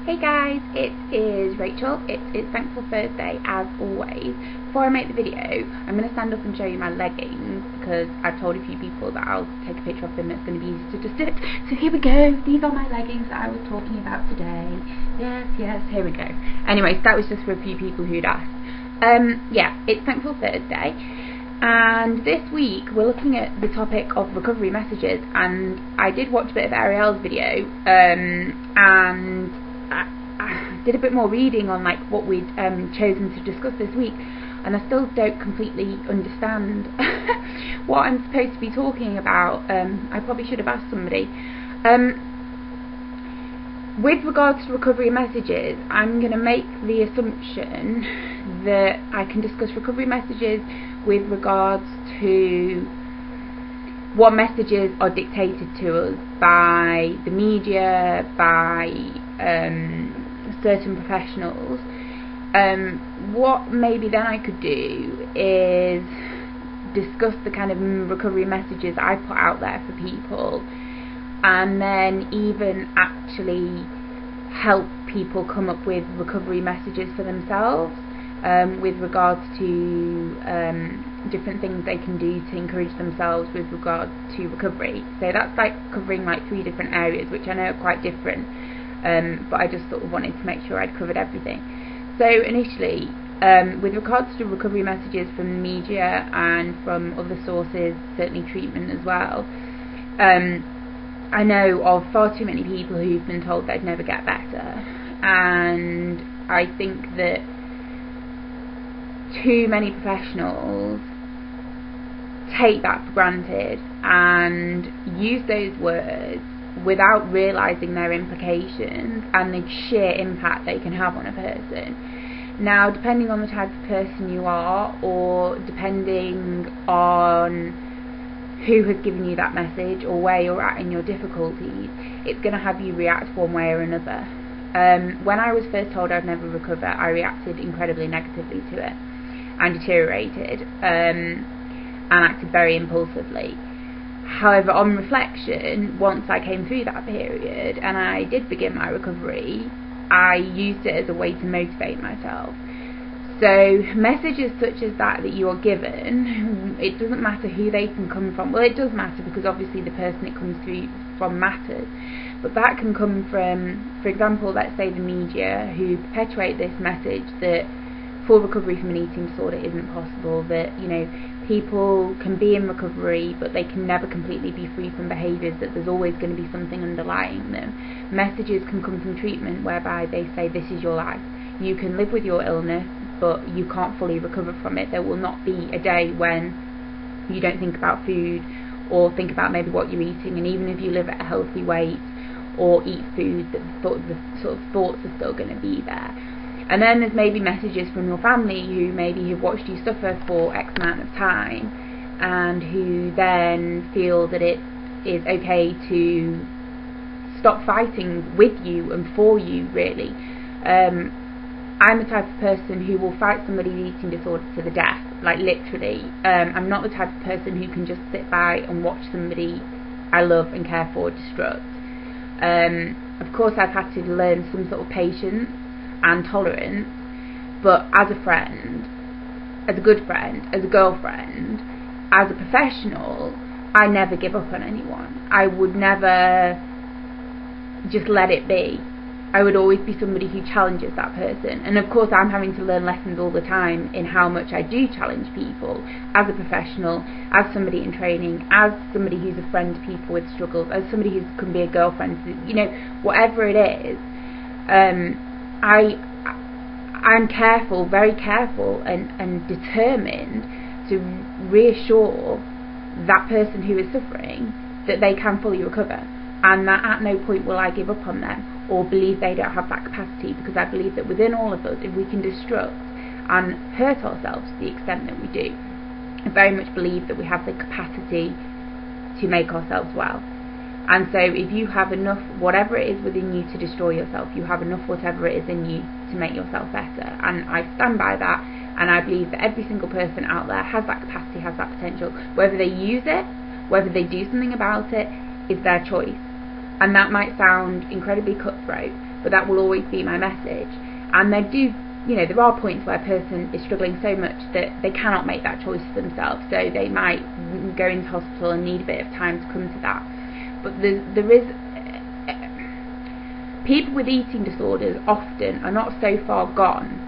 Hey guys, it is Rachel. It's Thankful Thursday as always. Before I make the video, I'm going to stand up and show you my leggings because I've told a few people that I'll take a picture of them. It's going to be easy to just do it. So here we go. These are my leggings that I was talking about today. Yes, here we go. Anyways, that was just for a few people who'd asked. Yeah, it's Thankful Thursday. And this week we're looking at the topic of recovery messages, and I did watch a bit of Ariel's video and I did a bit more reading on like what we'd chosen to discuss this week, and I still don't completely understand what I'm supposed to be talking about. I probably should have asked somebody. With regards to recovery messages, I'm going to make the assumption that I can discuss recovery messages with regards to what messages are dictated to us by the media, by certain professionals. What maybe then I could do is discuss the kind of recovery messages I put out there for people, and then even actually help people come up with recovery messages for themselves, with regards to different things they can do to encourage themselves with regards to recovery. So that's like covering like 3 different areas, which I know are quite different, but I just sort of wanted to make sure I'd covered everything. So initially, with regards to recovery messages from the media and from other sources, certainly treatment as well, I know of far too many people who've been told they'd never get better, and I think that too many professionals take that for granted and use those words without realising their implications and the sheer impact they can have on a person. Now, depending on the type of person you are, or depending on who has given you that message or where you're at in your difficulties, it's going to have you react one way or another. When I was first told I'd never recover, I reacted incredibly negatively to it and deteriorated and acted very impulsively. However, on reflection, once I came through that period and I did begin my recovery, I used it as a way to motivate myself. So messages such as that you are given, it doesn't matter who they can come from. Well, it does matter, because obviously the person it comes through from matters, but that can come from, for example, let's say the media, who perpetuate this message that full recovery from an eating disorder isn't possible, that, you know, people can be in recovery but they can never completely be free from behaviours, that there's always going to be something underlying them. Messages can come from treatment whereby they say this is your life, you can live with your illness but you can't fully recover from it. There will not be a day when you don't think about food or think about maybe what you're eating, and even if you live at a healthy weight or eat food, that the sort of thoughts are still going to be there. And then there's maybe messages from your family who maybe have watched you suffer for X amount of time and who then feel that it is okay to stop fighting with you and for you, really. I'm the type of person who will fight somebody's eating disorder to the death, like literally. I'm not the type of person who can just sit by and watch somebody I love and care for destruct. Of course, I've had to learn some sort of patience and tolerance, but as a friend, as a good friend, as a girlfriend, as a professional, I never give up on anyone. I would never just let it be. I would always be somebody who challenges that person, and of course I'm having to learn lessons all the time in how much I do challenge people as a professional, as somebody in training, as somebody who's a friend to people with struggles, as somebody who can be a girlfriend, you know, whatever it is. I'm careful, very careful and determined to reassure that person who is suffering that they can fully recover, and that at no point will I give up on them or believe they don't have that capacity, because I believe that within all of us, if we can destruct and hurt ourselves to the extent that we do, I very much believe that we have the capacity to make ourselves well. And so if you have enough, whatever it is within you to destroy yourself, you have enough whatever it is in you to make yourself better. And I stand by that, and I believe that every single person out there has that capacity, has that potential. Whether they use it, whether they do something about it, is their choice. And that might sound incredibly cutthroat, but that will always be my message. And there are points where a person is struggling so much that they cannot make that choice for themselves, so they might go into hospital and need a bit of time to come to that. But there is people with eating disorders often are not so far gone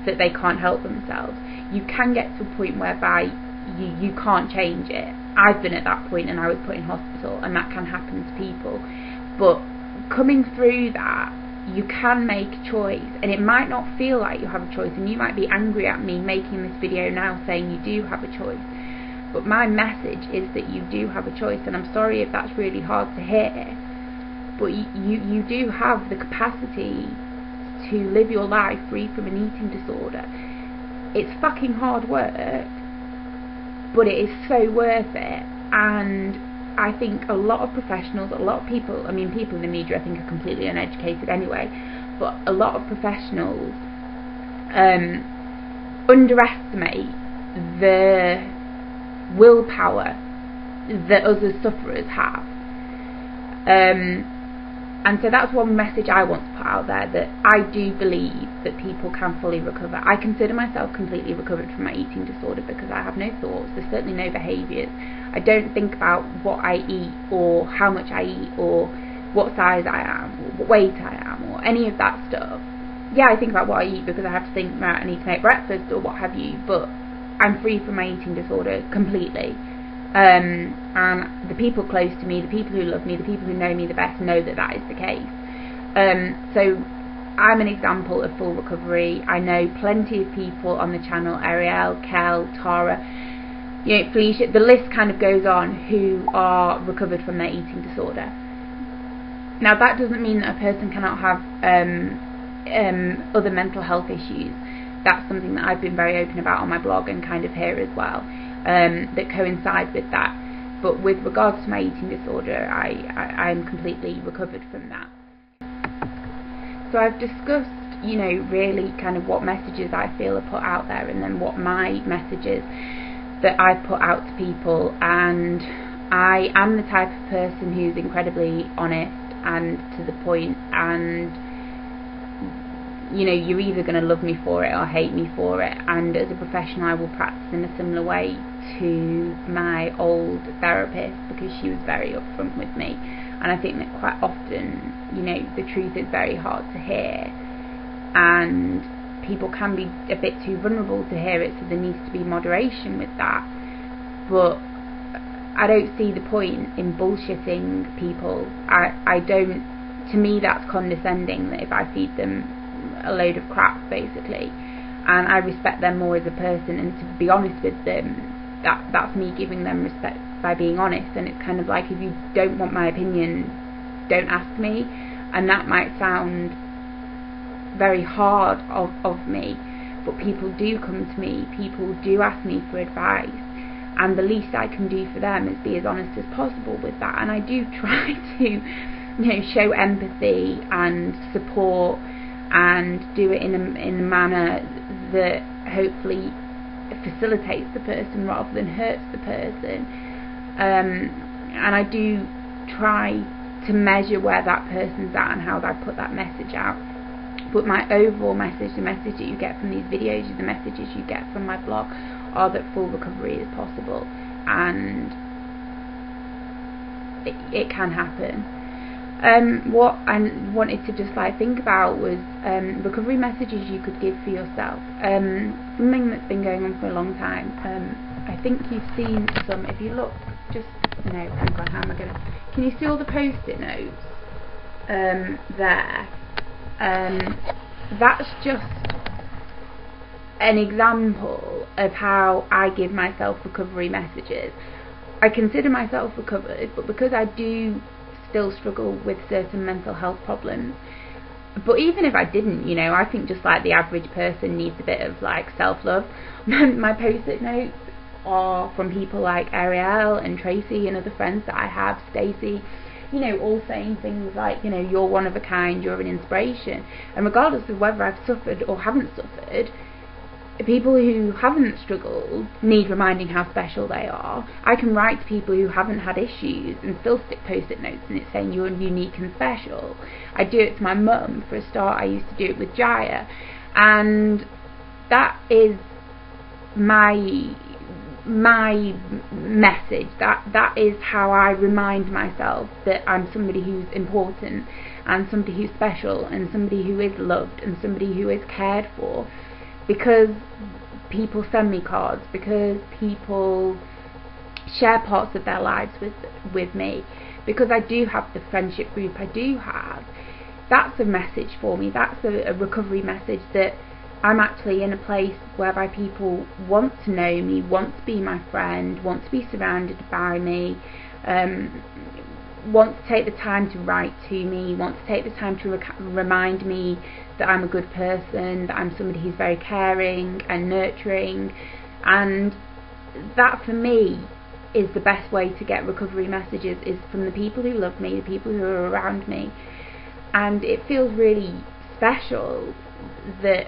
that they can't help themselves. You can get to a point whereby you can't change it. I've been at that point and I was put in hospital, and that can happen to people. But coming through that, you can make a choice, and it might not feel like you have a choice, and you might be angry at me making this video now saying you do have a choice, but my message is that you do have a choice. And I'm sorry if that's really hard to hear, but you do have the capacity to live your life free from an eating disorder. It's fucking hard work, but it is so worth it. And I think a lot of professionals, a lot of people, people in the media I think are completely uneducated anyway, but a lot of professionals underestimate the willpower that us as sufferers have. And so that's one message I want to put out there, that I do believe that people can fully recover. I consider myself completely recovered from my eating disorder because I have no thoughts, there's certainly no behaviours. I don't think about what I eat or how much I eat or what size I am or what weight I am or any of that stuff. Yeah, I think about what I eat because I have to think, right, I need to make breakfast or what have you, but I'm free from my eating disorder completely. And the people close to me, the people who love me, the people who know me the best know that that is the case. So I'm an example of full recovery. I know plenty of people on the channel, Ariel, Kel, Tara, Felicia, the list kind of goes on, who are recovered from their eating disorder. Now that doesn't mean that a person cannot have other mental health issues. That's something that I've been very open about on my blog and kind of here as well. That coincide with that, but with regards to my eating disorder, I'm completely recovered from that. So I've discussed, really kind of what messages I feel are put out there, and then what my messages that I've put out to people. And I am the type of person who's incredibly honest and to the point, and you're either going to love me for it or hate me for it. And as a professional, I will practice in a similar way to my old therapist, because she was very upfront with me. And I think that quite often, the truth is very hard to hear, and people can be a bit too vulnerable to hear it, so there needs to be moderation with that. But I don't see the point in bullshitting people. I don't, to me that's condescending, that if I feed them a load of crap basically, and I respect them more as a person, and to be honest with them, that's me giving them respect by being honest. And it's kind of like, if you don't want my opinion, don't ask me. And that might sound very hard of me, but people do come to me, people do ask me for advice, and the least I can do for them is be as honest as possible with that. And I do try to show empathy and support, and do it in a manner that hopefully facilitates the person rather than hurts the person. And I do try to measure where that person's at and how I put that message out. But my overall message, the message that you get from these videos, the messages you get from my blog, are that full recovery is possible, and it can happen. What I wanted to just think about was recovery messages you could give for yourself. Something that's been going on for a long time. I think you've seen some. If you look, hang on, how am I gonna? Can you see all the post-it notes there? That's just an example of how I give myself recovery messages. I consider myself recovered, but because I do still struggle with certain mental health problems, but even if I didn't, I think just like the average person needs a bit of self-love. My post-it notes are from people like Ariel and Tracy and other friends that I have, Stacey, all saying things like, you're one of a kind, you're an inspiration. And regardless of whether I've suffered or haven't suffered, People who haven't struggled need reminding how special they are. I can write to people who haven't had issues and still stick post-it notes in it saying you're unique and special. I do it to my mum. For a start, I used to do it with Jaya, and that is my message. That is how I remind myself that I'm somebody who's important, and somebody who's special, and somebody who is loved, and somebody who is cared for, because people send me cards, because people share parts of their lives with me, because I do have the friendship group I do have. That's a message for me. That's a recovery message, that I'm actually in a place whereby people want to know me, want to be my friend, want to be surrounded by me, want to take the time to write to me, want to take the time to remind me that I'm a good person, that I'm somebody who's very caring and nurturing. And that for me is the best way to get recovery messages, is from the people who love me, the people who are around me. And it feels really special that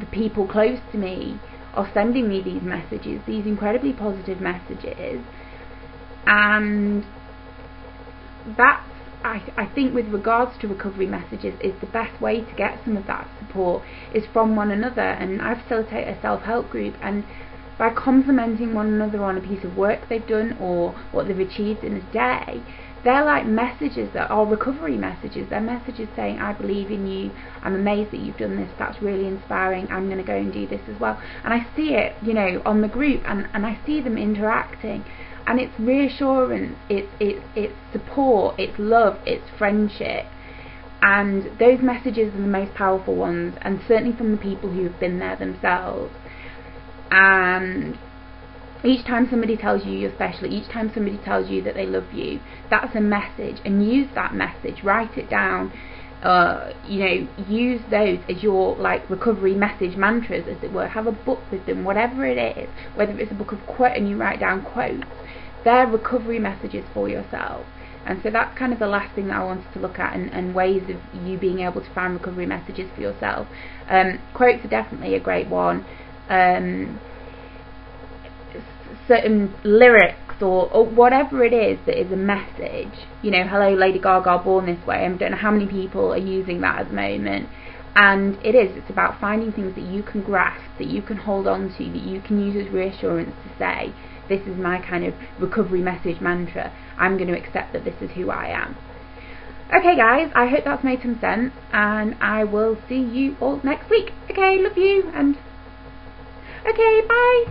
the people close to me are sending me these messages, these incredibly positive messages. And that's, I think, with regards to recovery messages, is the best way to get some of that support is from one another. And I facilitate a self-help group, and by complimenting one another on a piece of work they've done or what they've achieved in a day, they're like messages that are recovery messages. They're messages saying, I believe in you, I'm amazed that you've done this, that's really inspiring, I'm going to go and do this as well. And I see it, on the group, and I see them interacting, and it's reassurance, it's support, it's love, it's friendship. And those messages are the most powerful ones, and certainly from the people who have been there themselves. And each time somebody tells you you're special, each time somebody tells you that they love you, that's a message, and use that message, write it down, use those as your recovery message mantras, as it were. Have a book with them, whatever it is, whether it's a book of quote and you write down quotes, they're recovery messages for yourself. And so that's kind of the last thing that I wanted to look at, and ways of you being able to find recovery messages for yourself. Quotes are definitely a great one. Certain lyrics or whatever it is that is a message. Hello Lady Gaga, born this way. I don't know how many people are using that at the moment, and it's about finding things that you can grasp, that you can hold on to, that you can use as reassurance to say, this is my kind of recovery message mantra. I'm going to accept that this is who I am. Okay guys, I hope that's made some sense, and I will see you all next week. Okay, love you, and okay, bye.